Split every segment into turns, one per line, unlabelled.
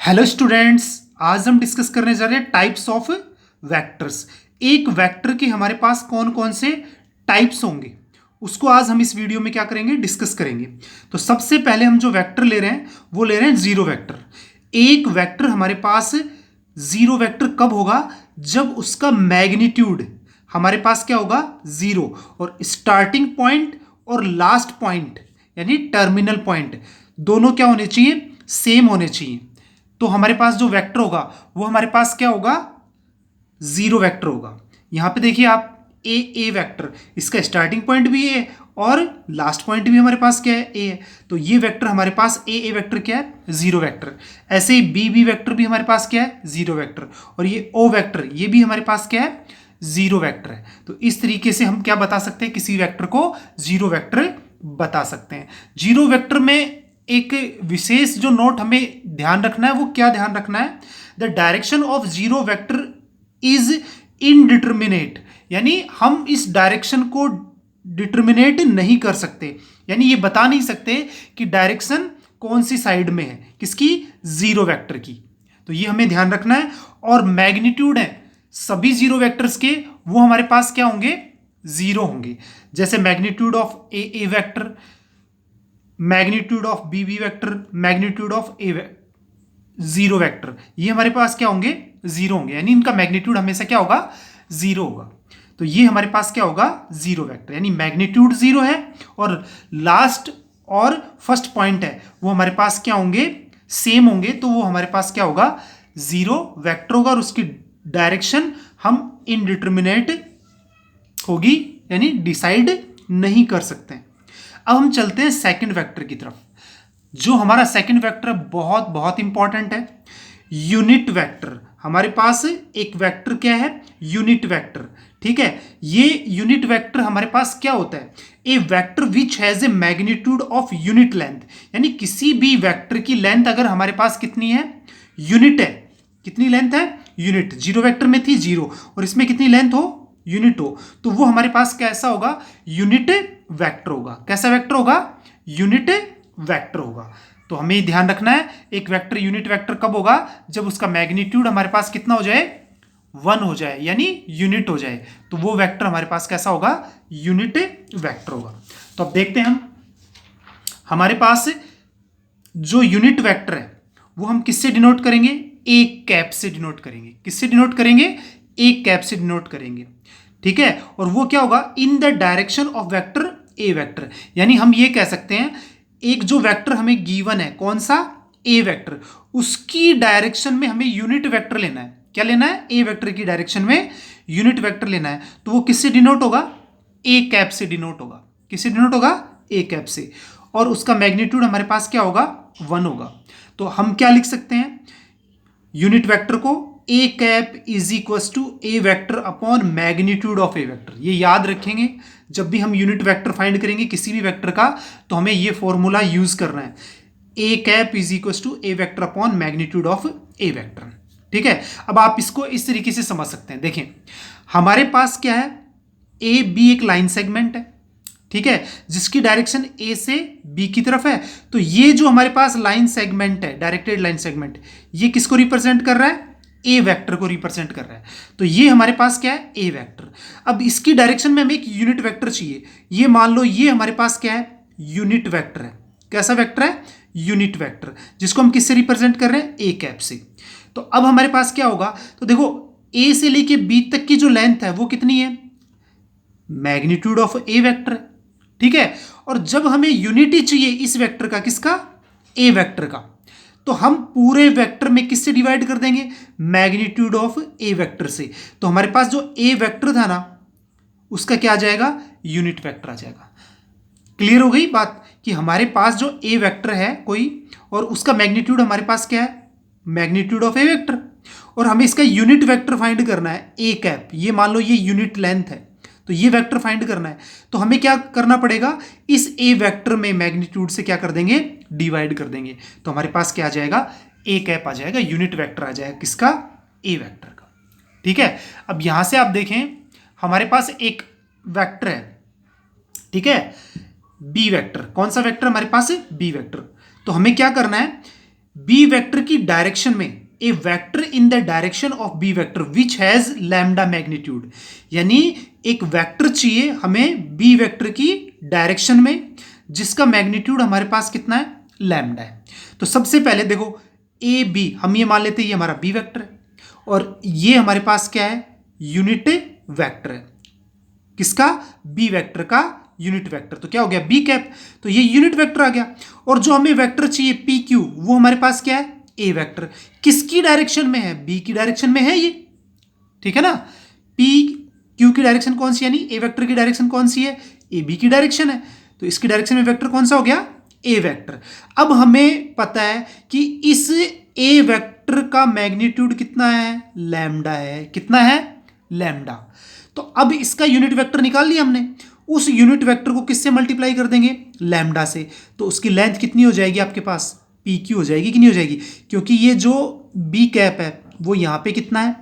Hello students, आज हम discuss करने जा रहे हैं टाइप्स ऑफ वेक्टर्स। एक वेक्टर के हमारे पास कौन कौन से टाइप्स होंगे उसको आज हम इस वीडियो में क्या करेंगे, डिस्कस करेंगे। तो सबसे पहले हम जो वेक्टर ले रहे हैं वो ले रहे हैं जीरो वेक्टर। एक वेक्टर हमारे पास जीरो वेक्टर कब होगा? जब उसका मैग्नीट्यूड हमारे पास क्या होगा? जीरो, और स्टार्टिंग पॉइंट और लास्ट पॉइंट यानी टर्मिनल पॉइंट दोनों क्या होने चाहिए? सेम होने चाहिए। तो हमारे पास जो वेक्टर होगा वो हमारे पास क्या होगा? जीरो वेक्टर होगा। यहां पे देखिए आप, ए वेक्टर, इसका स्टार्टिंग पॉइंट भी ए और लास्ट पॉइंट भी हमारे पास क्या है? ए है। तो ये वेक्टर हमारे पास ए वेक्टर क्या है? Zero vector. ऐसे ही बी वेक्टर भी हमारे पास क्या है? Zero vector. और ये ओ वेक्टर, ये भी हमारे पास क्या है? जीरो वेक्टर है। तो इस तरीके से हम क्या बता सकते हैं? किसी वेक्टर को जीरो वेक्टर बता सकते हैं। जीरो वेक्टर में एक विशेष जो नोट हमें ध्यान रखना है वो क्या ध्यान रखना है? The direction of zero vector is indeterminate, यानी हम इस डायरेक्शन को डिटर्मिनेट नहीं कर सकते, यानी ये बता नहीं सकते कि डायरेक्शन कौन सी साइड में है, किसकी? जीरो वेक्टर की। तो ये हमें ध्यान रखना है। और मैग्नीट्यूड है सभी जीरो वेक्टर्स के, वो हमारे पास क्या होंगे? जीरो होंगे। जैसे magnitude of A vector, magnitude of B vector, magnitude of zero vector, ये हमारे पास क्या होंगे? जीरो होंगे, यानी इनका मैग्नीट्यूड हमेशा क्या होगा? जीरो होगा। तो ये हमारे पास क्या होगा? जीरो वेक्टर, यानी मैग्नीट्यूड जीरो है और लास्ट और फर्स्ट पॉइंट है वो हमारे पास क्या होंगे? सेम होंगे। तो वो हमारे पास क्या होगा? जीरो वेक्टर होगा और उसकी डायरेक्शन हम इनडिटर्मिनेट होगी, यानी डिसाइड नहीं कर सकते। अब हम चलते हैं सेकंड वेक्टर की तरफ। जो हमारा सेकंड वेक्टर बहुत बहुत इंपॉर्टेंट है, यूनिट वेक्टर। हमारे पास एक वेक्टर क्या है? Unit vector. ठीक है, ये यूनिट वेक्टर हमारे पास क्या होता है? ए vector which has a magnitude of unit length, यानी किसी भी वेक्टर की लेंथ अगर हमारे पास कितनी है? यूनिट है। कितनी लेंथ है? यूनिट। जीरो वेक्टर में थी जीरो, और इसमें कितनी लेंथ हो? यूनिट हो, तो वो हमारे पास कैसा होगा? यूनिट वेक्टर होगा। कैसा वेक्टर होगा? यूनिट वेक्टर होगा। तो हमें ध्यान रखना है, एक वेक्टर यूनिट वेक्टर कब होगा? जब उसका मैग्नीट्यूड हमारे पास कितना हो जाए? वन हो जाए, यानी यूनिट हो जाए। तो वो वेक्टर हमारे पास कैसा होगा? यूनिट वेक्टर होगा। तो अब देखते हैं हम, हमारे पास जो यूनिट वेक्टर है वो हम किससे डिनोट करेंगे? एक कैप से डिनोट करेंगे। किससे डिनोट करेंगे? एक कैप से डिनोट करेंगे। ठीक है, और वो क्या होगा? इन the direction of vector A vector, यानी हम ये कह सकते हैं एक जो वेक्टर हमें गिवन है, कौन सा? ए वेक्टर, उसकी डायरेक्शन में हमें यूनिट वेक्टर लेना है। क्या लेना है? ए वेक्टर की डायरेक्शन में यूनिट वेक्टर लेना है। तो वो किससे डिनोट होगा? ए कैप से डिनोट होगा। किससे डिनोट होगा? ए कैप से। और उसका मैग्नीट्यूड हमारे पास क्या होगा? वन होगा। तो हम क्या लिख सकते हैं यूनिट वेक्टर को? A cap is equal to A vector upon magnitude of A vector. ये याद रखेंगे, जब भी हम यूनिट वेक्टर फाइंड करेंगे किसी भी वेक्टर का, तो हमें ये फॉर्मूला यूज करना है, A cap is equal to A vector upon magnitude of A vector. ठीक है, अब आप इसको इस तरीके से समझ सकते हैं। देखें, हमारे पास क्या है? ए बी एक लाइन सेगमेंट है, ठीक है, जिसकी डायरेक्शन ए से बी की तरफ है। तो ये जो हमारे पास लाइन सेगमेंट है, डायरेक्टेड लाइन सेगमेंट, ये किसको रिप्रेजेंट कर रहा है? ए वेक्टर को रिप्रेजेंट कर रहा है। तो ये हमारे पास क्या है? ए वेक्टर। अब इसकी डायरेक्शन में हमें एक यूनिट वेक्टर चाहिए। ये मान लो ये हमारे पास क्या है? यूनिट वेक्टर है। कैसा वेक्टर है? यूनिट वेक्टर, जिसको हम किससे रिप्रेजेंट कर रहे हैं? ए कैप से। तो अब हमारे पास क्या होगा? तो देखो, ए से लेके बी तक की जो लेंथ है वो कितनी है? Magnitude of A vector. ठीक है, और जब हमें यूनिटी चाहिए इस वेक्टर का, किसका? ए वेक्टर का, तो हम पूरे वेक्टर में किससे डिवाइड कर देंगे? मैग्नीट्यूड ऑफ ए वेक्टर से। तो हमारे पास जो ए वेक्टर था ना, उसका क्या आ जाएगा? यूनिट वेक्टर आ जाएगा। क्लियर हो गई बात कि हमारे पास जो ए वेक्टर है कोई, और उसका मैग्नीट्यूड हमारे पास क्या है? मैग्नीट्यूड ऑफ ए वेक्टर, और हमें इसका यूनिट वेक्टर फाइंड करना है, ए कैप। ये मान लो ये यूनिट लेंथ है, तो ये वेक्टर फाइंड करना है। तो हमें क्या करना पड़ेगा? इस ए वेक्टर में मैग्नीट्यूड से क्या कर देंगे? डिवाइड कर देंगे। तो हमारे पास क्या आ जाएगा? ए कैप आ जाएगा, यूनिट वेक्टर आ जाएगा। किसका? ए वेक्टर का। ठीक है, अब यहां से आप देखें, हमारे पास एक वेक्टर है, ठीक है, बी वेक्टर। कौन सा वेक्टर हमारे पास है? B vector. तो हमें क्या करना है? बी वेक्टर की डायरेक्शन में A vector in the direction of B vector which has lambda magnitude, यानी एक वेक्टर चाहिए हमें बी वेक्टर की डायरेक्शन में जिसका मैग्नीट्यूड हमारे पास कितना है, लैम्डा है। तो सबसे पहले देखो ए बी, हम ये मान लेते हैं ये हमारा बी वेक्टर है और ये हमारे पास क्या है, यूनिट वेक्टर है। किसका, बी वेक्टर का यूनिट वेक्टर। तो क्या हो गया, बी कैप, तो ये यूनिट वेक्टर आ गया। और जो हमें वेक्टर चाहिए पी क्यू, वो हमारे पास क्या है, ए वेक्टर। किसकी डायरेक्शन में है, बी की डायरेक्शन में है ये, ठीक है ना। पी क्यू की डायरेक्शन कौन सी, यानी ए वेक्टर की डायरेक्शन कौन सी है, ए बी की डायरेक्शन है। तो इसकी डायरेक्शन में वेक्टर कौन सा हो गया, ए वेक्टर। अब हमें पता है कि इस ए वेक्टर का मैग्नीट्यूड कितना है, लैम्डा है। कितना है, लैम्डा। तो अब इसका यूनिट वेक्टर निकाल लिया हमने, उस यूनिट वेक्टर को किससे मल्टीप्लाई कर देंगे, लैम्डा से। तो उसकी लेंथ कितनी हो जाएगी आपके पास, पी क्यू हो जाएगी कि नहीं हो जाएगी, क्योंकि ये जो बी कैप है वो यहाँ पे कितना है,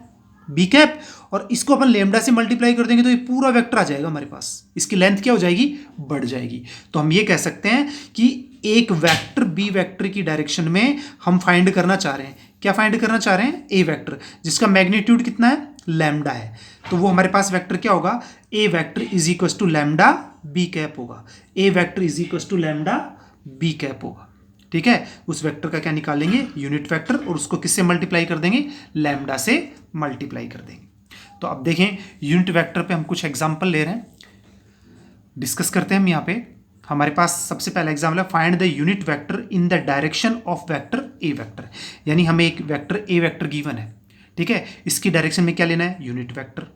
बी कैप, और इसको अपन लैम्डा से मल्टीप्लाई कर देंगे तो ये पूरा वेक्टर आ जाएगा हमारे पास। इसकी लेंथ क्या हो जाएगी, बढ़ जाएगी। तो हम ये कह सकते हैं कि एक वेक्टर बी वेक्टर की डायरेक्शन में हम फाइंड करना चाह रहे हैं, क्या फाइंड करना चाह रहे हैं, ए वेक्टर जिसका मैग्नीट्यूड कितना है, लैम्डा है। तो वो हमारे पास वेक्टर क्या होगा, A vector is equal to lambda B cap होगा। A vector is equal to lambda B cap होगा, ठीक है। उस वेक्टर का क्या निकालेंगे, यूनिट वेक्टर, और उसको किससे मल्टीप्लाई कर देंगे, लैम्डा से मल्टीप्लाई कर देंगे। तो अब देखें यूनिट वेक्टर पे हम कुछ एग्जांपल ले रहे हैं, डिस्कस करते हैं हम यहाँ पे। हमारे पास सबसे पहला एग्जाम्पल है, find the unit vector in the direction of vector A vector. यानी हमें एक वेक्टर ए वेक्टर गिवन है, ठीक है, इसकी डायरेक्शन में क्या लेना है, यूनिट वेक्टर,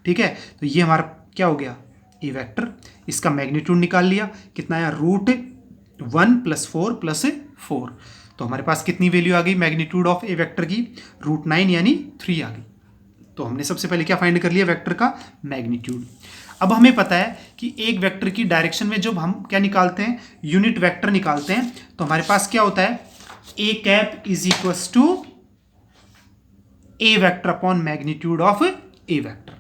ठीक है। तो ये हमारा क्या हो गया, ए वेक्टर। इसका मैग्नीट्यूड निकाल लिया, कितना है, √1 + 4 + 4। तो हमारे पास कितनी वैल्यू आ गई मैग्नीट्यूड ऑफ ए वेक्टर की, √9 यानी 3 आ गई। तो हमने सबसे पहले क्या फाइंड कर लिया, वेक्टर का मैग्नीट्यूड। अब हमें पता है कि एक वेक्टर की डायरेक्शन में जब हम क्या निकालते हैं, यूनिट वेक्टर निकालते हैं, तो हमारे पास क्या होता है, A cap is equal to A vector upon magnitude of A vector.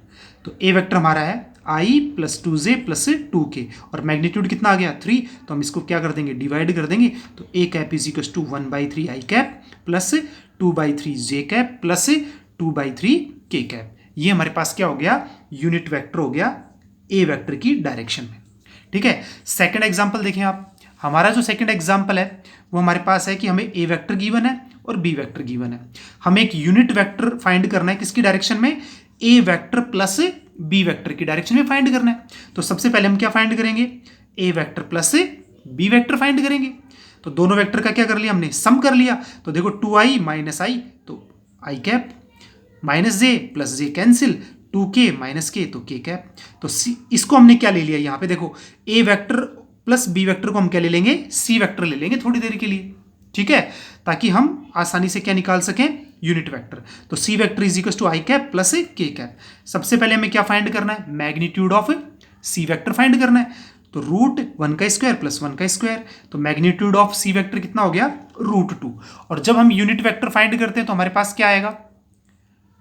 तो ए वेक्टर हमारा है i + 2j + 2k, और मैग्नीट्यूड कितना आ गया, 3। तो हम इसको क्या कर देंगे, डिवाइड कर देंगे। तो A cap is equal to 1/3 i cap + 2/3 j cap + 2/3 k cap. ये हमारे पास क्या हो गया, यूनिट वेक्टर हो गया ए वेक्टर की डायरेक्शन में, ठीक है। सेकंड एग्जांपल देखें आप, हमारा जो सेकंड एग्जांपल है वो हमारे पास है कि हमें ए वेक्टर गिवन है और बी वेक्टर गिवन है। हमें एक यूनिट वेक्टर फाइंड करना है, किसकी डायरेक्शन में, A vector plus B vector की डायरेक्शन में फाइंड करना है। तो सबसे पहले हम क्या फाइंड करेंगे, A vector plus B vector find करेंगे। तो दोनों वेक्टर का क्या कर लिया हमने, सम कर लिया। तो देखो 2i - i, तो i cap, -j + j cancel, 2k - k, तो k कैप। तो इसको हमने क्या ले लिया, यहाँ पे देखो A vector plus B vector को हम क्या ले लेंगे, सी वेक्टर ले लेंगे थोड़ी देर के लिए, ठीक है, ताकि हम आसानी से क्या निकाल सकें, यूनिट वेक्टर। तो C vector is equal to i cap + k cap. सबसे पहले हमें क्या फाइंड करना है, magnitude of C vector find करना है। तो √1² + 1², तो मैग्नीट्यूड ऑफ सी वेक्टर कितना हो गया, √2। और जब हम यूनिट वेक्टर फाइंड करते हैं तो हमारे पास क्या आएगा,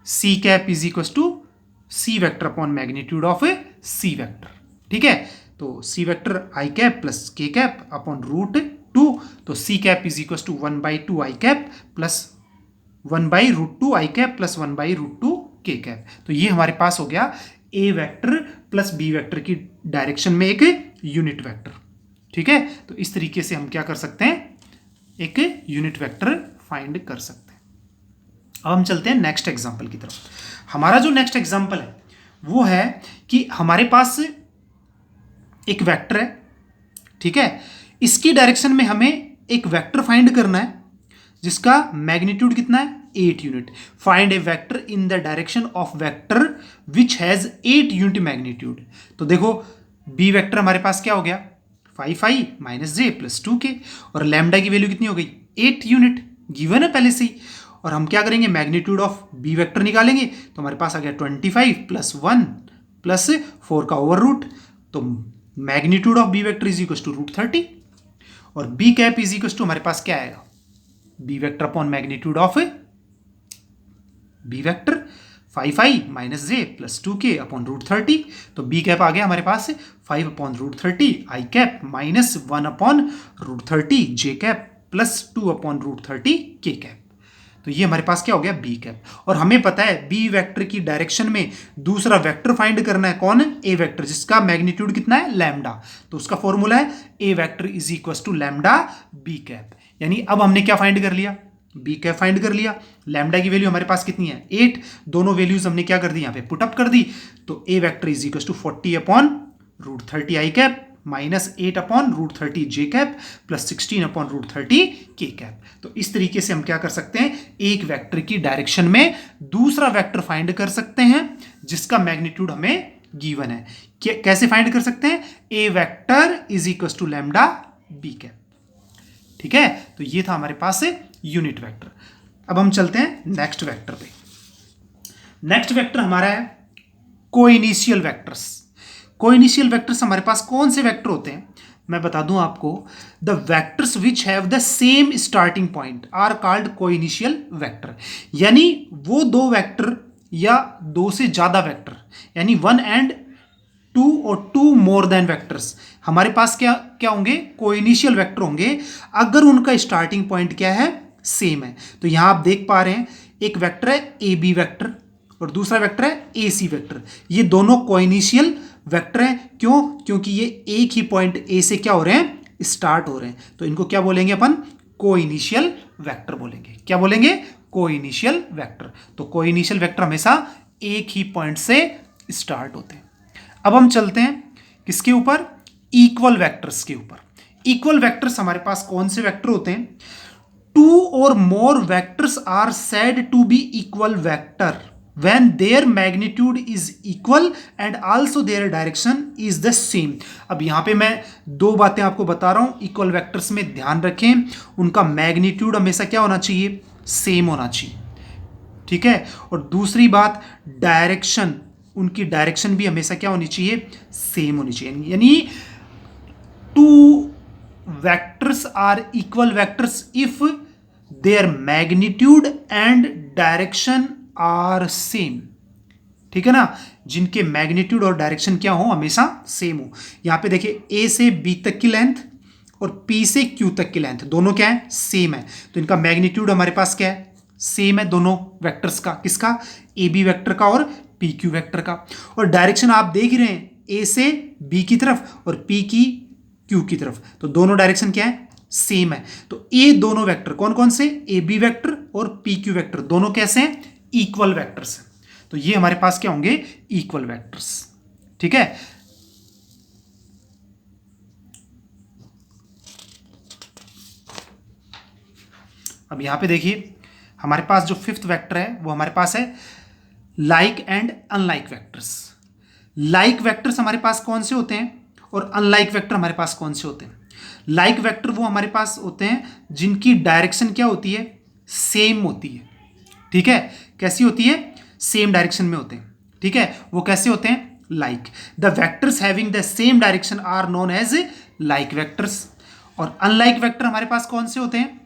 C cap is equal to C vector upon magnitude of C vector, ठीक है। तो C vector i cap + k cap upon √2। तो C cap is equal to 1/2 i cap + 1/√2 i cap + 1/√2 k cap. तो ये हमारे पास हो गया A vector plus B vector की डायरेक्शन में एक यूनिट वेक्टर, ठीक है। तो इस तरीके से हम क्या कर सकते हैं, एक यूनिट वेक्टर फाइंड कर सकते हैं। अब हम चलते हैं नेक्स्ट एग्जांपल की तरफ। हमारा जो नेक्स्ट एग्जांपल है वो है कि हमारे पास एक वेक्टर है, ठीक है, इसकी डायरेक्शन में हमें एक वेक्टर फाइंड करना है जिसका मैग्नीट्यूड कितना है, 8 unit. Find A vector in the direction of vector which has 8 unit magnitude. तो देखो बी वेक्टर हमारे पास क्या हो गया, 5i - j + 2k, और लैम्डा की वैल्यू कितनी हो गई, 8 यूनिट गिवन है पहले से ही। और हम क्या करेंगे, मैग्नीट्यूड ऑफ बी वेक्टर निकालेंगे। तो हमारे पास आ गया 25 + 1 + 4 का ओवर-रूट। तो magnitude of B vector is equal to √30, और B cap is equal to हमारे पास क्या आएगा, B vector upon magnitude of B vector 5i - j + 2k upon √30। तो बी कैप आ गया हमारे पास 5 upon √30 i cap -1 upon √30 j cap plus 2/√30 के कैप। तो ये हमारे पास क्या हो गया, बी कैप। और हमें पता है बी वेक्टर की डायरेक्शन में दूसरा वेक्टर फाइंड करना है, कौन, ए वेक्टर, जिसका मैग्नीट्यूड कितना है, लैम्डा। तो उसका फॉर्मूला है ए vector is equal to lambda B cap. यानी अब हमने क्या फाइंड कर लिया, बी कैप फाइंड कर लिया। लैम्डा की वैल्यू हमारे पास कितनी है, 8। दोनों वैल्यूज हमने क्या कर दी, यहाँ पे पुट अप कर दी। तो A vector is equal to 40/√30 I cap minus 8/√30 J cap plus 16/√30 K cap. तो इस तरीके से हम क्या कर सकते हैं, एक वेक्टर की डायरेक्शन में दूसरा वेक्टर फाइंड कर सकते हैं जिसका मैग्नीट्यूड हमें गिवन है। कैसे फाइंड कर सकते हैं, A vector is equal to lambda B cap. ठीक है, तो ये था हमारे पास यूनिट वेक्टर। अब हम चलते हैं नेक्स्ट वेक्टर पे। नेक्स्ट वेक्टर हमारा है कोइनिशियल वेक्टर्स। कोइनिशियल वेक्टर्स हमारे पास कौन से वेक्टर होते हैं, मैं बता दूं आपको। The vectors which have the same starting point are called coinitial vector. यानी वो दो वेक्टर या दो से ज्यादा वेक्टर, यानी 1 and 2 और 2 मोर देन वेक्टर्स हमारे पास क्या क्या होंगे, कोइनिशियल वेक्टर होंगे अगर उनका स्टार्टिंग पॉइंट क्या है, सेम है। तो यहां आप देख पा रहे हैं एक वेक्टर है ए बी वेक्टर और दूसरा वेक्टर है ए सी वेक्टर। ये दोनों कोइनिशियल वेक्टर है, क्यों, क्योंकि ये एक ही पॉइंट ए से क्या हो रहे हैं, स्टार्ट हो रहे हैं। तो इनको क्या बोलेंगे अपन, कोइनिशियल वेक्टर बोलेंगे। क्या बोलेंगे, कोइनिशियल वेक्टर। तो कोइनिशियल वेक्टर हमेशा एक ही पॉइंट से स्टार्ट होते हैं। अब हम चलते हैं किसके ऊपर, इक्वल वेक्टर्स के ऊपर। इक्वल वेक्टर्स हमारे पास कौन से वेक्टर होते हैं, 2 or more vectors are said to be equal vector when their magnitude is equal and also their direction is the same। अब यहां पे मैं दो बातें आपको बता रहा हूं, इक्वल वेक्टर्स में ध्यान रखें, उनका मैग्नीट्यूड हमेशा क्या होना चाहिए, सेम होना चाहिए। ठीक है, और दूसरी बात डायरेक्शन, उनकी डायरेक्शन भी हमेशा क्या होनी चाहिए, सेम होनी चाहिए। यानी 2 vectors are equal vectors if their magnitude and direction are same। ठीक है ना, जिनके मैग्नीट्यूड और डायरेक्शन क्या हो, हमेशा सेम हो। यहां पे देखिए ए से बी तक की लेंथ और पी से क्यू तक की लेंथ दोनों क्या है, सेम है। तो इनका मैग्नीट्यूड हमारे पास क्या है, सेम है दोनों वेक्टर्स का। किसका, ए बी वेक्टर का और पी क्यू वेक्टर का। और डायरेक्शन आप देख ही रहे हैं, ए से बी की तरफ और पी की क्यू की तरफ, तो दोनों डायरेक्शन क्या है, सेम है। तो ये दोनों वेक्टर कौन कौन से, ए बी वेक्टर और पी क्यू वेक्टर, दोनों कैसे हैं, इक्वल वेक्टर्स हैं। तो ये हमारे पास क्या होंगे, इक्वल वेक्टर्स। ठीक है, अब यहां पे देखिए हमारे पास जो फिफ्थ वेक्टर है वो हमारे पास है like and unlike vectors. Like vectors हमारे पास कौन से होते हैं और अनलाइक वेक्टर हमारे पास कौन से होते हैं। लाइक वेक्टर वो हमारे पास होते हैं जिनकी डायरेक्शन क्या होती है, सेम होती है। ठीक है, कैसी होती है, सेम डायरेक्शन में होते हैं। ठीक है, वो कैसे होते हैं, like. The vectors having the same direction are known as like vectors. और अनलाइक वेक्टर हमारे पास कौन से होते हैं,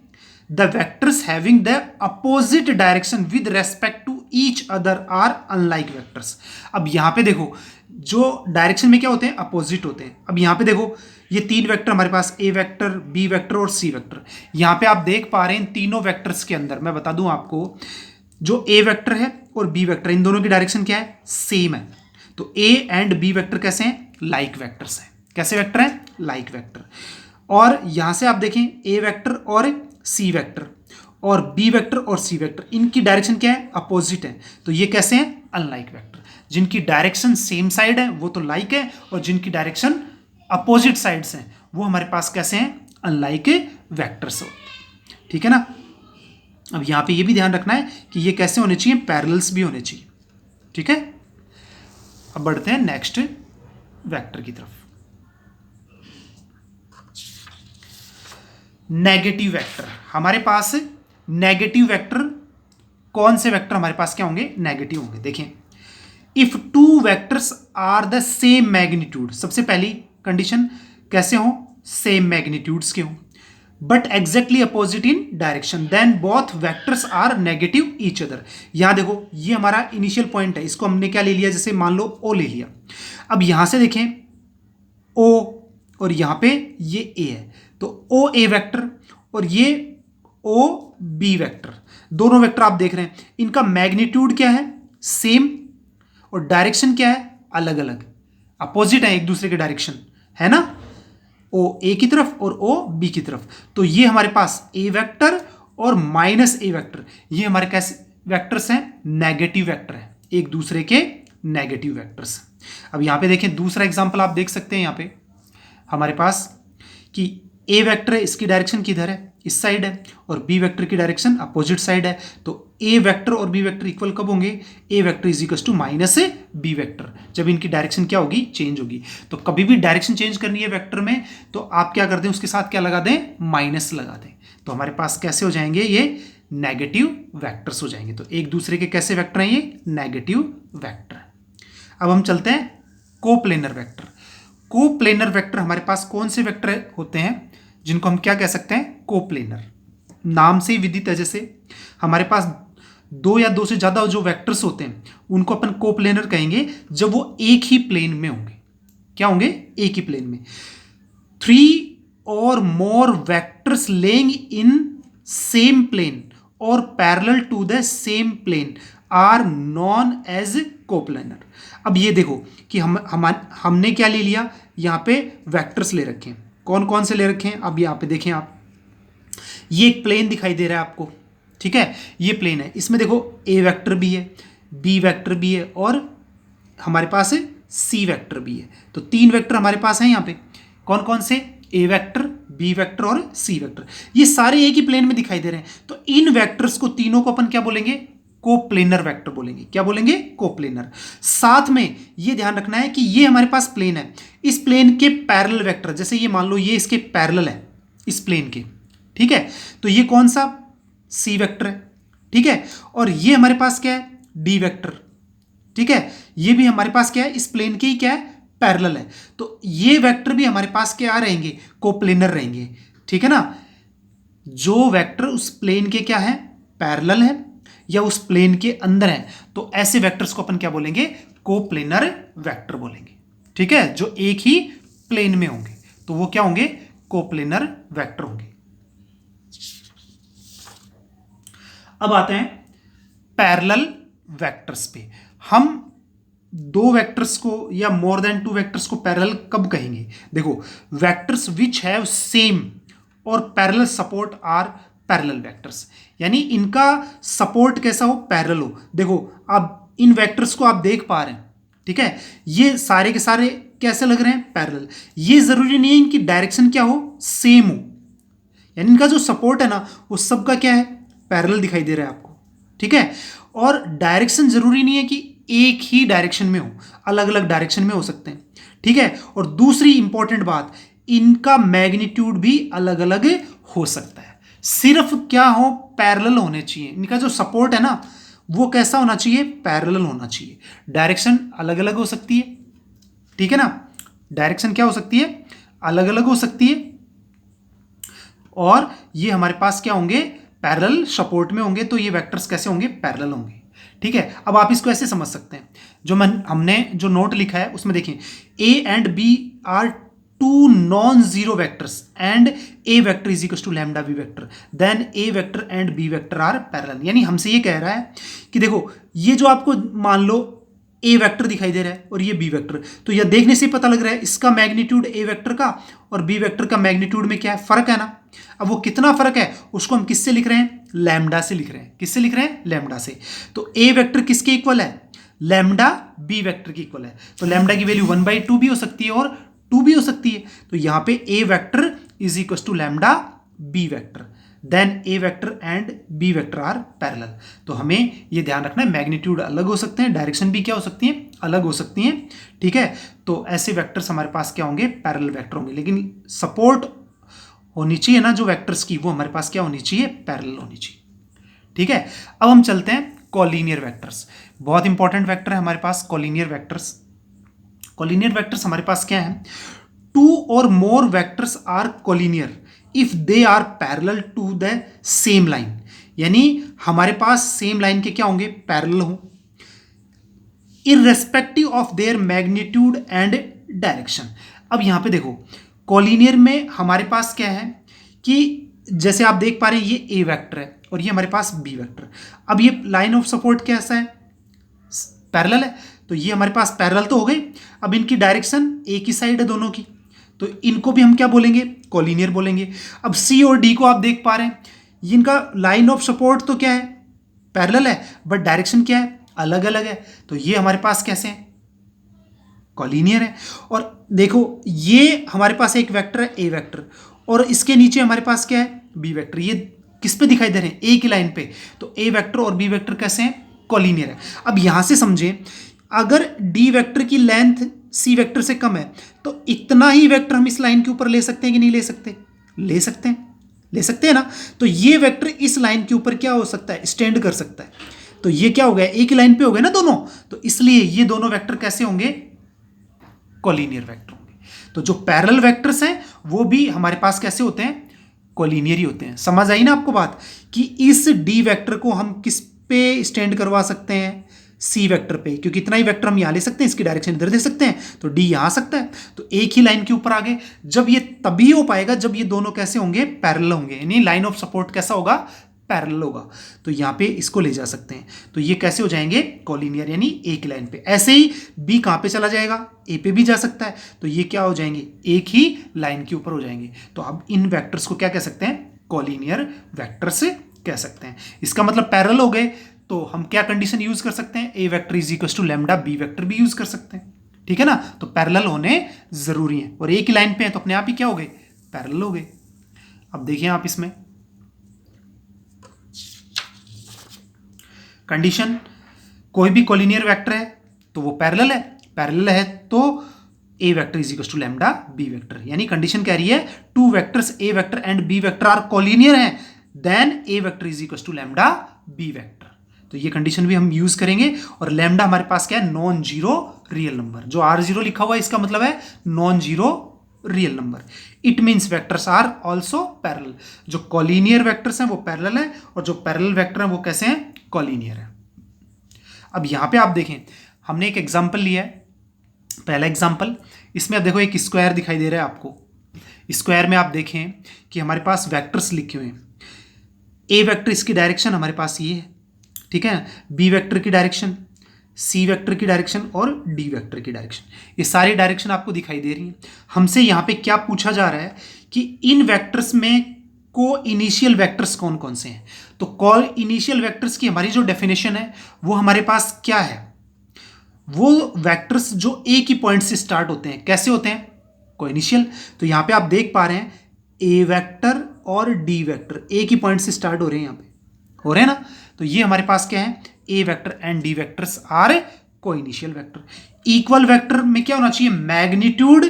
the vectors having the opposite direction with respect to each other are unlike vectors. अब यहां पे देखो जो डायरेक्शन में क्या होते हैं, अपोजिट होते हैं। अब यहां पे देखो ये 3 वेक्टर हमारे पास, ए वेक्टर, बी वेक्टर और सी वेक्टर। यहां पे आप देख पा रहे हैं तीनों वेक्टर्स के अंदर, मैं बता दूं आपको, जो ए वेक्टर है और बी वेक्टर, इन दोनों की डायरेक्शन क्या है, सेम है। तो ए एंड बी वेक्टर कैसे हैं, लाइक वेक्टर्स हैं। कैसे वेक्टर हैं, लाइक वेक्टर। और यहां से आप देखें ए वेक्टर और सी वेक्टर और बी वेक्टर और सी वेक्टर, इनकी डायरेक्शन क्या है, अपोजिट है। तो ये कैसे हैं, अनलाइक वेक्टर। जिनकी डायरेक्शन सेम साइड है वो तो लाइक है, और जिनकी डायरेक्शन अपोजिट साइड्स हैं वो हमारे पास कैसे हैं, अनलाइक वेक्टर्स। ठीक है ना। अब यहां पे ये भी ध्यान रखना है कि ये कैसे होने चाहिए, पैरेलल्स भी होने चाहिए। ठीक है, अब बढ़ते हैं नेक्स्ट वेक्टर की तरफ। नेगेटिव वेक्टर हमारे पास, नेगेटिव वेक्टर कौन से वेक्टर हमारे पास क्या होंगे, नेगेटिव होंगे। देखें, if 2 vectors are the same magnitude, सबसे पहली कंडीशन कैसे हो, सेम मैग्नीट्यूड्स के हो, but exactly opposite in direction, then both vectors are negative each other. यहां देखो ये हमारा इनिशियल पॉइंट है, इसको हमने क्या ले लिया, जैसे मान लो ओ ले लिया। अब यहां से देखें ओ और यहां पे ये ए है, तो ओ ए वेक्टर और ये ओ बी वेक्टर, दोनों वेक्टर आप देख रहे हैं, इनका मैग्नीट्यूड क्या है, सेम, और डायरेक्शन क्या है, अलग अलग, अपोजिट है एक दूसरे के डायरेक्शन, है ना, ओ ए की तरफ और ओ बी की तरफ। तो ये हमारे पास ए वेक्टर और माइनस ए वेक्टर, ये हमारे कैसे वेक्टर्स हैं, नेगेटिव वेक्टर हैं, एक दूसरे के नेगेटिव वेक्टर्स। अब यहां पे देखें दूसरा एग्जांपल आप देख सकते हैं यहां पे हमारे पास कि ए वेक्टर है, इसकी डायरेक्शन किधर है, इस साइड है, और बी वेक्टर की डायरेक्शन अपोजिट साइड है। तो ए वेक्टर और बी वेक्टर इक्वल कब होंगे, A vector is equal to minus B vector, जब इनकी डायरेक्शन क्या होगी, चेंज होगी। तो कभी भी डायरेक्शन चेंज करनी है वेक्टर में तो आप क्या कर दें, उसके साथ क्या लगा दें, माइनस लगा दें। तो हमारे पास कैसे हो जाएंगे, ये नेगेटिव वेक्टर्स हो जाएंगे। तो एक दूसरे के कैसे वेक्टर हैं, ये नेगेटिव वेक्टर। अब हम चलते हैं कोप्लेनर वेक्टर। कोप्लेनर वेक्टर हमारे पास कौन से वेक्टर होते हैं जिनको हम क्या कह सकते हैं, कोप्लेनर। नाम से ही विदित है, जैसे हमारे पास दो या दो से ज्यादा जो वेक्टर्स होते हैं उनको अपन कोप्लेनर कहेंगे जब वो एक ही प्लेन में होंगे। क्या होंगे, एक ही प्लेन में। 3 or more vectors laying in same plane or parallel to the same plane are known as coplanar। अब ये देखो कि हमने क्या ले लिया, यहाँ पे वेक्टर्स ले रखे हैं, कौन कौन से ले रखे हैं। अब यहाँ पे देखें आप, ये एक प्लेन दिखाई दे रहा है आपको, ठीक है, ये प्लेन है, इसमें देखो ए वेक्टर भी है, बी वेक्टर भी है, और हमारे पास सी वेक्टर भी है। तो 3 वेक्टर हमारे पास हैं यहाँ पे, कौन कौन से, ए वेक्टर, बी वेक्टर और सी वेक्टर। ये सारे एक ही प्लेन में दिखाई दे रहे हैं। तो इन वेक्टर्स को तीनों को अपन क्या बोलेंगे, कोप्लेनर वेक्टर बोलेंगे। क्या बोलेंगे, कोप्लेनर। साथ में ये ध्यान रखना है कि ये हमारे पास प्लेन है, इस प्लेन के पैरेलल वेक्टर, जैसे ये मान लो ये इसके पैरेलल है इस प्लेन के, ठीक है, तो ये कौन सा, सी वेक्टर है, ठीक है, और ये हमारे पास क्या है, डी वेक्टर, ठीक है, ये भी हमारे पास क्या है, इस प्लेन के ही क्या है, पैरेलल है। तो ये वेक्टर भी हमारे पास क्या रहेंगे, कोप्लेनर रहेंगे, ठीक है ना। जो वेक्टर उस प्लेन के क्या है, पैरेलल है या उस प्लेन के अंदर है, तो ऐसे वेक्टर्स को अपन क्या बोलेंगे, कोप्लेनर वेक्टर बोलेंगे, ठीक है, जो एक ही प्लेन में होंगे तो वो क्या होंगे, कोप्लेनर वेक्टर होंगे। अब आते हैं पैरेलल वेक्टर्स पे। हम दो वेक्टर्स को या मोर देन 2 वेक्टर्स को पैरेलल कब कहेंगे, देखो, वेक्टर्स विच हैव सेम और parallel support are parallel vectors, यानी इनका सपोर्ट कैसा हो, पैरेलल हो। देखो अब इन वेक्टर्स को आप देख पा रहे हैं, ठीक है, ये सारे के सारे कैसे लग रहे हैं, पैरेलल। ये जरूरी नहीं है इनकी डायरेक्शन क्या हो, सेम हो, यानी इनका जो सपोर्ट है ना वो सबका क्या है, पैरेलल दिखाई दे रहा है आपको, ठीक है। और डायरेक्शन जरूरी नहीं है कि एक ही डायरेक्शन में हो, अलग अलग डायरेक्शन में हो सकते हैं, ठीक है। और दूसरी इंपॉर्टेंट बात, इनका मैग्नीट्यूड भी अलग अलग हो सकता है, सिर्फ क्या हो, पैरेलल होने चाहिए। इनका जो सपोर्ट है ना वो कैसा होना चाहिए, पैरेलल होना चाहिए। डायरेक्शन अलग अलग हो सकती है, ठीक है ना, डायरेक्शन क्या हो सकती है, अलग अलग हो सकती है, और ये हमारे पास क्या होंगे, पैरेलल सपोर्ट में होंगे। तो ये वेक्टर्स कैसे होंगे, पैरेलल होंगे, ठीक है। अब आप इसको ऐसे समझ सकते हैं, जो हमने जो नोट लिखा है उसमें देखें, A and B are 2 non zero vectors and A vector is equal to lambda B vector, then A vector and B vector are parallel. यानी हमसे ये कह रहा है कि देखो, ये जो आपको मान लो ए वेक्टर दिखाई दे रहा है और ये बी वेक्टर, तो यह देखने से पता लग रहा है इसका मैग्नीट्यूड ए वेक्टर का और बी वेक्टर का मैग्नीट्यूड में क्या है, फर्क है ना। अब वो कितना फर्क है उसको हम किससे लिख रहे हैं, लैम्डा से लिख रहे हैं। किससे लिख रहे हैं, लैम्डा से। तो ए वेक्टर किसके इक्वल है, लैम्डा बी वेक्टर की इक्वल है। तो लैम्डा की वैल्यू 1/2 भी हो सकती है और 2 भी हो सकती है। तो यहां पे A vector is equal to lambda B vector, then A vector and B vector are parallel. तो हमें ये ध्यान रखना है, मैग्नीट्यूड अलग हो सकते हैं, डायरेक्शन भी क्या हो सकती है, अलग हो सकती हैं, ठीक है। तो ऐसे वेक्टर्स हमारे पास क्या होंगे, पैरेलल वेक्टर होंगे। लेकिन सपोर्ट होनी चाहिए ना जो वेक्टर्स की, वो हमारे पास क्या होनी चाहिए, पैरेलल होनी चाहिए, ठीक है। अब हम चलते हैं कॉलिनियर वेक्टर्स। बहुत इंपॉर्टेंट वेक्टर है हमारे पास कॉलिनियर वेक्टर्स। कॉलिनियर वेक्टर्स हमारे पास क्या है, 2 or more vectors are collinear if they are parallel to the same line। यानी हमारे पास सेम लाइन के क्या होंगे, पैरेलल हो, irrespective of their magnitude and direction। अब यहां पे देखो, कॉलिनियर में हमारे पास क्या है कि जैसे आप देख पा रहे हैं ये ए वेक्टर है और ये हमारे पास बी वेक्टर। अब ये लाइन ऑफ सपोर्ट कैसा है, पैरेलल है, तो ये हमारे पास पैरेलल तो हो गई। अब इनकी डायरेक्शन एक ही साइड है दोनों की, तो इनको भी हम क्या बोलेंगे, कोलिनियर बोलेंगे। अब सी और डी को आप देख पा रहे हैं, इनका लाइन ऑफ सपोर्ट तो क्या है, पैरेलल है, बट डायरेक्शन क्या है, अलग अलग है, तो ये हमारे पास कैसे है, कोलिनियर है। और देखो ये हमारे पास एक वेक्टर है ए वेक्टर और इसके नीचे हमारे पास क्या है, बी वेक्टर। ये किस पे दिखाई दे रहे हैं, ए की लाइन पे, तो ए वेक्टर और बी वेक्टर कैसे हैं, कोलिनियर है। अब यहां से समझे, अगर डी वेक्टर की लेंथ सी वेक्टर से कम है तो इतना ही वेक्टर हम इस लाइन के ऊपर ले सकते हैं कि नहीं ले सकते, ले सकते हैं, ले सकते हैं ना। तो ये वेक्टर इस लाइन के ऊपर क्या हो सकता है, स्टैंड कर सकता है। तो ये क्या हो गया, एक ही लाइन पे हो गए ना दोनों, तो इसलिए ये दोनों वेक्टर कैसे होंगे, कोलिनियर वेक्टर होंगे। तो जो पैरेलल वेक्टर्स हैं वो भी हमारे पास कैसे होते हैं, कोलिनियर ही होते हैं। समझ आई ना आपको बात, कि इस डी वेक्टर को हम किस पे स्टैंड करवा सकते हैं, सी वेक्टर पे, क्योंकि इतना ही वेक्टर हम यहां ले सकते हैं, इसकी डायरेक्शन इधर दे सकते हैं, तो डी यहां आ सकता है, तो एक ही लाइन के ऊपर आ गए। जब ये तभी हो पाएगा जब ये दोनों कैसे होंगे, पैरेलल होंगे, यानी लाइन ऑफ सपोर्ट कैसा होगा, पैरेलल होगा। तो यहां पे इसको ले जा सकते हैं, तो ये कैसे हो जाएंगे, कोलिनियर, यानी एक ही लाइन पे। ऐसे ही बी कहां पे चला जाएगा, ए पे भी जा सकता है, तो ये क्या हो जाएंगे, एक ही लाइन के ऊपर हो जाएंगे। तो अब इन वेक्टर्स को क्या कह सकते हैं, कोलिनियर वेक्टर्स कह सकते हैं। इसका मतलब पैरेलल हो गए, तो हम क्या कंडीशन यूज कर सकते हैं, A vector is equal to lambda B vector भी यूज कर सकते हैं, ठीक है ना। तो पैरेलल होने जरूरी है, और एक ही लाइन पे है तो अपने आप ही क्या हो गए, पैरेलल हो गए। अब देखिए आप इसमें कंडीशन, कोई भी कोलिनियर वेक्टर है तो वो पैरेलल है, पैरेलल है तो A vector is equal to lambda B vector, यानी कंडीशन कह रही है two vectors A vector and B vector are collinear है, then A vector is equal to lambda B vector. तो ये कंडीशन भी हम यूज करेंगे। और लैम्डा हमारे पास क्या है, नॉन जीरो रियल नंबर, जो R0 लिखा हुआ है इसका मतलब है non zero real number. It means vectors are also parallel, जो कोलिनियर वेक्टर्स हैं वो पैरेलल है और जो पैरेलल वेक्टर हैं वो कैसे हैं, कोलिनियर है। अब यहां पे आप देखें, हमने एक एग्जांपल लिया है, पहला एग्जांपल, इसमें अब देखो एक स्क्वायर दिखाई दे रहा है आपको। स्क्वायर में आप देखें कि हमारे पास वेक्टर्स लिखे हुए हैं, ए वेक्टर इसकी डायरेक्शन हमारे पास ये है, ठीक है, बी वेक्टर की डायरेक्शन, सी वेक्टर की डायरेक्शन और डी वेक्टर की डायरेक्शन, ये सारी डायरेक्शन आपको दिखाई दे रही है। हमसे यहाँ पे क्या पूछा जा रहा है कि इन वेक्टर्स में को इनिशियल वेक्टर्स कौन कौन से हैं। तो को इनिशियल वेक्टर्स की हमारी जो डेफिनेशन है वो हमारे पास क्या है, वो वेक्टर्स जो एक ही पॉइंट से स्टार्ट होते हैं, कैसे होते हैं, को इनिशियल। तो यहाँ पे आप देख पा रहे हैं ए वेक्टर और डी वेक्टर एक ही पॉइंट से स्टार्ट हो रहे हैं, यहाँ पे हो रहे हैं ना। तो ये हमारे पास क्या है, ए vector and D vectors are coinitial vector. Equal vector में क्या होना चाहिए, मैग्नीट्यूड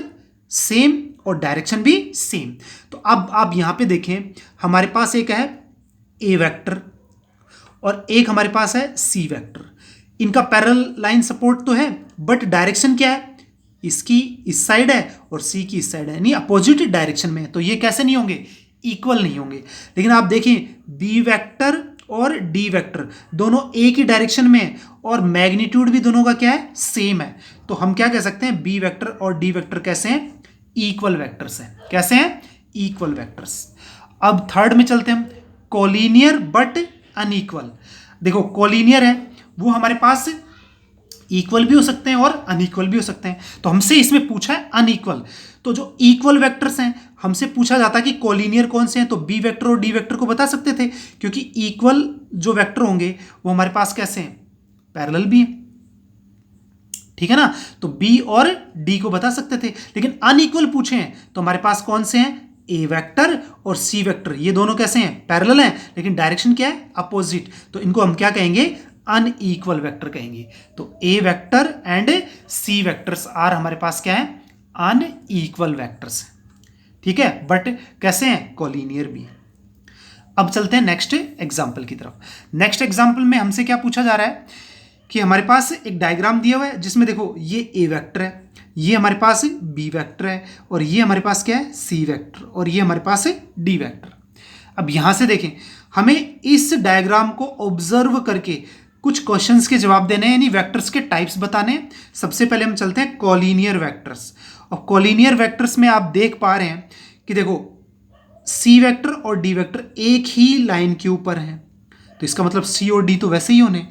सेम और डायरेक्शन भी सेम। तो अब आप यहां पे देखें, हमारे पास एक है ए वेक्टर और एक हमारे पास है सी वेक्टर, इनका पैरेलल लाइन सपोर्ट तो है, बट डायरेक्शन क्या है, इसकी इस साइड है और सी की इस साइड है, यानी अपोजिट डायरेक्शन में है। तो ये कैसे नहीं होंगे, इक्वल नहीं होंगे। लेकिन आप देखें बी वेक्टर और डी वेक्टर दोनों एक ही डायरेक्शन में है और मैग्नीट्यूड भी दोनों का क्या है, सेम है। तो हम क्या कह सकते हैं, बी वेक्टर और डी वेक्टर कैसे हैं, इक्वल वेक्टर्स हैं। कैसे हैं, इक्वल वेक्टर्स। अब थर्ड में चलते हैं हम, कोलिनियर बट अनइक्वल। देखो कोलिनियर है वो हमारे पास इक्वल भी हो सकते हैं और अनइक्वल भी हो सकते हैं। तो हमसे इसमें पूछा है अनइक्वल, तो जो इक्वल वेक्टर्स हैं हमसे पूछा जाता कि कोलिनियर कौन से हैं, तो बी वेक्टर और डी वेक्टर को बता सकते थे, क्योंकि इक्वल जो वेक्टर होंगे वो हमारे पास कैसे हैं, पैरेलल भी हैं, ठीक है ना। तो बी और डी को बता सकते थे। लेकिन अनइक्वल पूछे हैं तो हमारे पास कौन से हैं, ए वेक्टर और सी वेक्टर, ये दोनों कैसे हैं, पैरेलल हैं, लेकिन डायरेक्शन क्या है, अपोजिट। तो इनको हम क्या कहेंगे, अनइक्वल वेक्टर कहेंगे। तो A vector and C vectors are हमारे पास क्या है, अनइक्वल वेक्टर्स, ठीक है, बट कैसे हैं, कोलिनियर भी। अब चलते हैं नेक्स्ट एग्जांपल की तरफ। नेक्स्ट एग्जांपल में हमसे क्या पूछा जा रहा है कि हमारे पास एक डायग्राम दिया हुआ है जिसमें देखो ये ए वेक्टर है, ये हमारे पास बी वेक्टर है और ये हमारे पास क्या है, सी वेक्टर, और ये हमारे पास है डी वेक्टर। अब यहां से देखें, हमें इस डायग्राम को ऑब्जर्व करके कुछ क्वेश्चंस के जवाब देने हैं, यानी वेक्टर्स के टाइप्स बताने हैं। सबसे पहले हम चलते हैं कोलिनियर वेक्टर्स। और कोलिनियर वेक्टर्स में आप देख पा रहे हैं कि देखो सी वेक्टर और डी वेक्टर एक ही लाइन के ऊपर हैं, तो इसका मतलब सी और डी तो वैसे ही होने।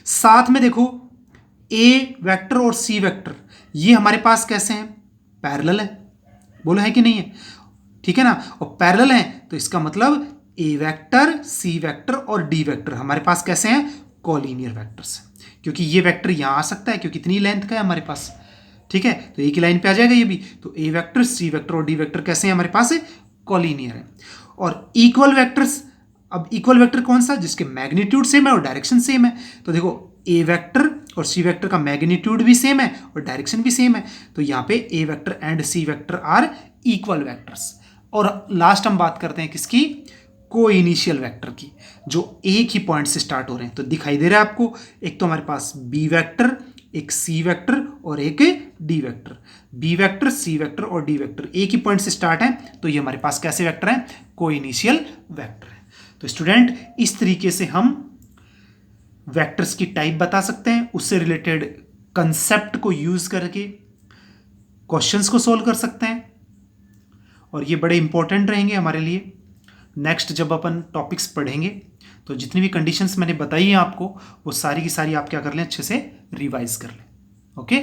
साथ में देखो ए वेक्टर और सी वेक्टर ये हमारे पास कैसे हैं, पैरेलल है, बोलो है कि नहीं है, ठीक है ना। और पैरेलल है तो इसका मतलब ए वेक्टर, सी वेक्टर और डी वेक्टर हमारे पास कैसे हैं, कोलिनियर वेक्टर्स, क्योंकि ये वेक्टर यहां आ सकता है क्योंकि इतनी लेंथ का है हमारे पास, ठीक है, तो एक ही लाइन पे आ जाएगा ये भी। तो ए वेक्टर, सी वेक्टर और डी वेक्टर कैसे हैं हमारे पास, कोलिनियर है। और इक्वल वेक्टर्स, अब इक्वल वेक्टर कौन सा, जिसके मैग्नीट्यूड सेम है और डायरेक्शन सेम है। तो देखो ए वेक्टर और सी वेक्टर का मैग्नीट्यूड भी सेम है और डायरेक्शन भी सेम है, तो यहाँ पे A vector and C vector are equal vectors. और लास्ट हम बात करते हैं किसकी, को इनिशियल वेक्टर की, जो एक ही पॉइंट से स्टार्ट हो रहे हैं। तो दिखाई दे रहा है आपको, एक तो हमारे पास बी वेक्टर, एक सी वेक्टर और एक D vector. B vector, C vector और डी वेक्टर एक ही पॉइंट से स्टार्ट है, तो ये हमारे पास कैसे वेक्टर हैं, को इनिशियल वेक्टर है। तो स्टूडेंट इस तरीके से हम वेक्टर्स की टाइप बता सकते हैं, उससे रिलेटेड कंसेप्ट को यूज करके क्वेश्चंस को सोल्व कर सकते हैं, और ये बड़े इंपॉर्टेंट रहेंगे हमारे लिए। नेक्स्ट जब अपन टॉपिक्स पढ़ेंगे तो जितनी भी कंडीशंस मैंने बताई हैं आपको, वो सारी की सारी आप क्या कर लें, अच्छे से रिवाइज कर लें। ओके।